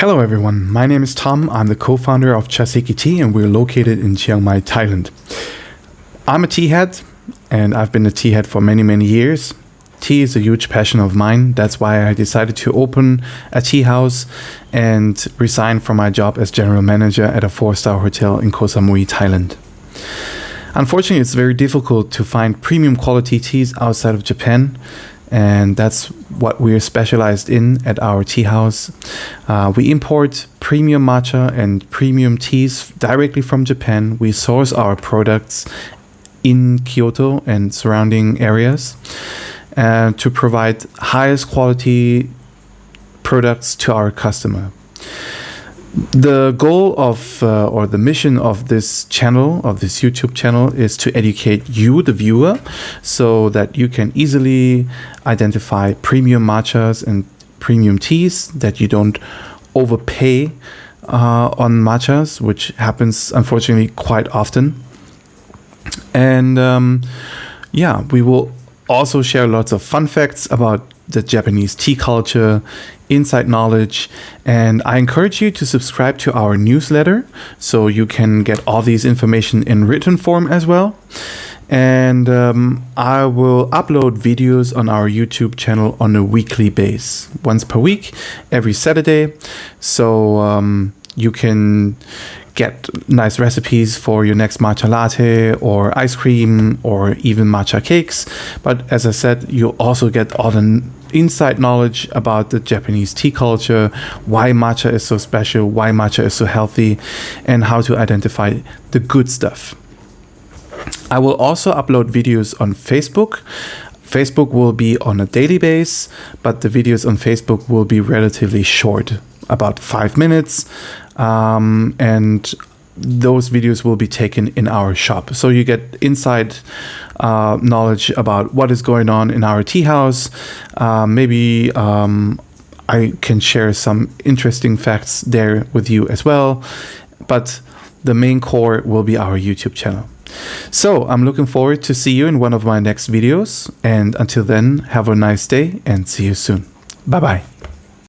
Hello everyone, my name is Tom. I'm the co-founder of Chaseki Tea and we're located in Chiang Mai, Thailand. I'm a tea head and I've been a tea head for many years. Tea is a huge passion of mine. That's why I decided to open a tea house and resign from my job as general manager at a 4-star hotel in Koh Samui, Thailand. Unfortunately, it's very difficult to find premium quality teas outside of Japan. And that's what we're specialized in at our tea house. We import premium matcha and premium teas directly from Japan. We source our products in Kyoto and surrounding areas to provide highest quality products to our customer. The goal of or the mission of this channel, of this YouTube channel, is to educate you, the viewer, so that you can easily identify premium matchas and premium teas, that you don't overpay on matchas, which happens unfortunately quite often. And yeah, we will also share lots of fun facts about the Japanese tea culture, inside knowledge, and I encourage you to subscribe to our newsletter so you can get all these information in written form as well. And I will upload videos on our YouTube channel on a weekly basis, once per week, every Saturday. So you can get nice recipes for your next matcha latte or ice cream or even matcha cakes. But as I said, you'll also get all the inside knowledge about the Japanese tea culture, why matcha is so special, why matcha is so healthy, and how to identify the good stuff. I will also upload videos on Facebook. Facebook will be on a daily basis, but the videos on Facebook will be relatively short, about 5 minutes. And those videos will be taken in our shop. So you get inside knowledge about what is going on in our tea house. Maybe I can share some interesting facts there with you as well. But the main core will be our YouTube channel. So I'm looking forward to see you in one of my next videos. And until then, have a nice day and see you soon. Bye-bye.